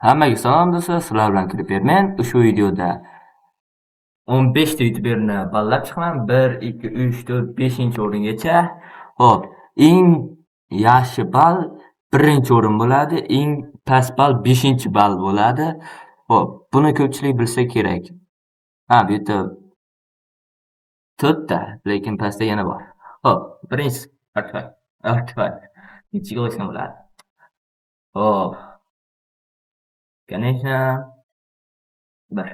Hammaga salom do'stlar, sizlar bilan Creeperman. Ushbu videoda 15 ta youtuberni ballab chiqaman. 1, 2, 3, 4, 5-o'ringacha. Hop, eng yaxshi ball 1-o'rin bo'ladi, eng past ball 5-ball bo'ladi. Hop, buni ko'pchilik bilsa kerak. Bu yerda 4 ta, lekin pastda yana bor. Hop, birinchisi artefakt. Nechiga qo'ysa bo'ladi? Hop, конечно, bir.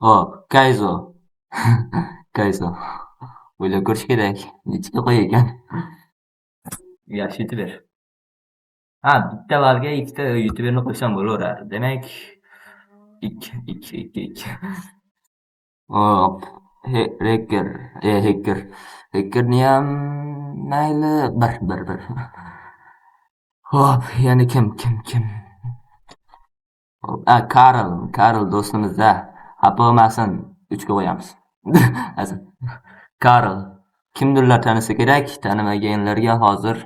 Hop, Kaizo. Kaizo. O'ylab ko'rish kerak. Nechiga qo'yar ekan? Yaxshi youtuber. Bitta ballga ikkita youtuberni qo'ysam bo'laveradi. Demak, 2. Hop, Hacker. Hacker. Hackerniyam mayli, 1. Hop, yana kim? Hop, Karl do'stimiz-da. Xafa bo'lmasin, 3 ga qo'yamiz. Karl. Kimdirlar tanisa kerak, tanimaganlarga hozir.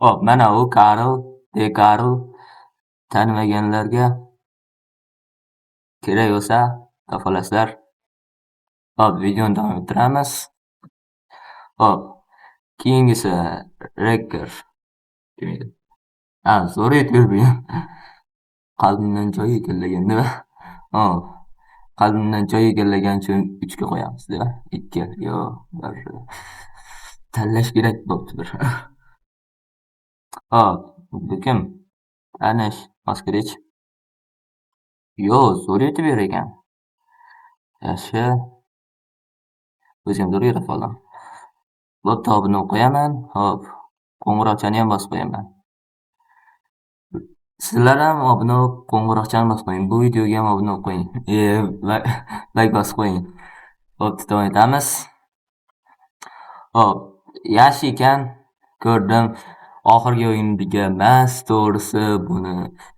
Hop, mana u Karl. Tanimaganlarga kerak bo'lsa, topalasizlar. Hop, videoni davom ettiramiz. Hop, keyingisi Hacker. Kim edi? Zo'r youtuber bu. Qalbimdan joy egallaganda. Hop. Qalbimdan joy egallagan uchun 3 ga qo'yamiz-da. 2. Yo'q, 1. Tanlash kerak bo'pti bir. Hop, bu kim? Tanish, Moskvich. Yo'q, zo'r youtuber ekan. Yaxshi. O'zim zo'r yura qoldim. Laptopini qo'yaman. Hop, qo'ng'iroqchani ham bosib qo'yaman. Sizlar ham obuna bo'lib, qo'ng'iroqchani bosib qo'ying. Bu videoga ham obuna bo'lib qo'ying. Like bosib qo'ying. Hop, davom etamiz. Hop, yaxshi ekan, ko'rdim. Oxirgi o'yinga emas, to'g'risi buni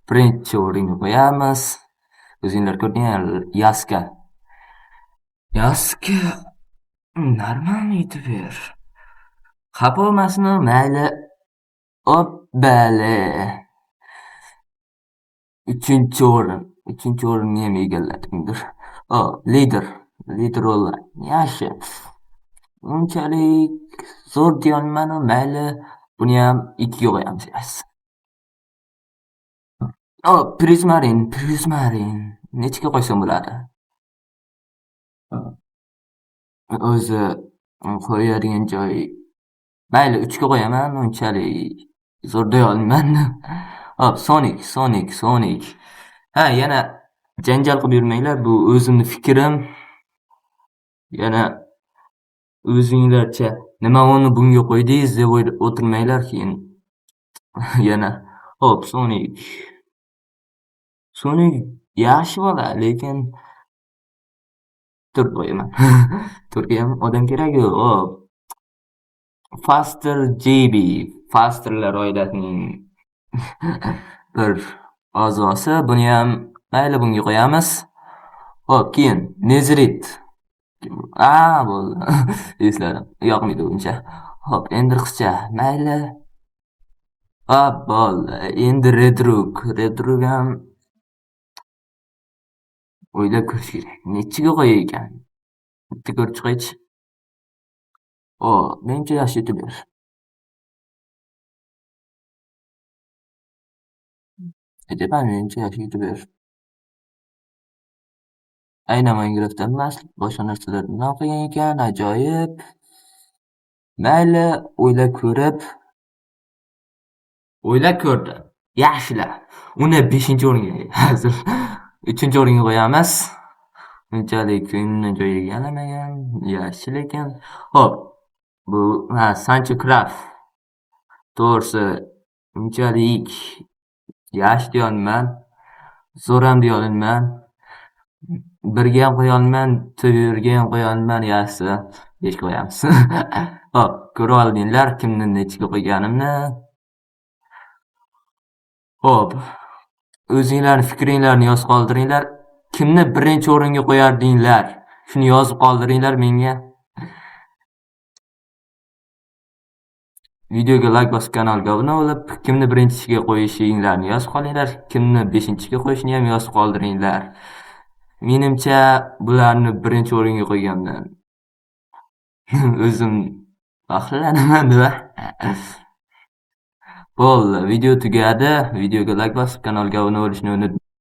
birinchi o'ringa qo'yamiz. O'zinglar ko'rdinglar, Yaska. Нормальный youtuber. Xafa bo'lmasin-u, mayli. Hop, bali. 3-o'rinni ham egalladimdir. Lider online. Yaxshi. Unchalik zo'r deyolmayman-u, mayli. Buni ham 2 ga qo'yamiz. Prismarin. Nechiga qo'ysam bo'ladi? O'zi qo'yadigan joy. Mayli, 3 ga qo'yaman, unchalik zo'r deyolmayman. Hop, Sonic. Yana janjal qilib yurmanglar, bu o'zimning fikrim. Yana o'zinglarcha nima uni bunga qo'ydingiz deb o'tirmanglar keyin. Yana hop, Sonic yaxshi bola, lekin 4 qo'yaman. 4ga ham odam kerak-ku. Hop. Faster JB, Fasterlar oilasining bir a'zosi. Buni ham mayli bunga qo'yamiz. Hop, keyin Nezrit. Bo'ldi. Esladim. Yoqmaydi uncha. Hop, endi qizcha. Mayli. Hop, bo'ldi. Endi Redrug ham o'ylab ko'rish kerak. Nechiga qo'yay ekan? Bitta ko'rib chiqaychi. Menimcha yaxshi youtuber. Menimcha yaxshi youtuber. Aynan Minecraft'da emas, boshqa narsalardan o'qigan ekan, ajoyib. Mayli, o'ylab ko'rdi. Yaxshilar. Uni 5-o'ringa, hozir 3-o'ringa qo'yamiz. Unchalik ko'nglimni joyiga egallamagan, yaxshi lekin. Hop, bu Sancho Craft. To'g'risi, unchalik yaxshi deyolmayman, zo'r ham deyolmayman. 1ga ham qo'yolmayman, 4ga ham qo'yolmayman, yaxshi 5 ga qo'yamiz. Hop, ko'rib oldinglar kimni nechiga qo'yganimni. Hop, o'zinglarning fikringlarni yozib qoldiringlar. Kimni 1-o'ringa qo'yardinglar? Shuni yozib qoldiringlar menga. videoga like bosib kanalga obuna bo'lib, kimni birinchisiga qo'yishinglarni yozib qolinglar, kimni 5-ga qo'yishini ham yozib qoldiringlar. Menimcha bularni birinchi o'ringa qo'ygandan o'zim faxrlanaman va bo'ldi, video tugadi. Videoga like bosib kanalga obuna bo'lishni unutmang.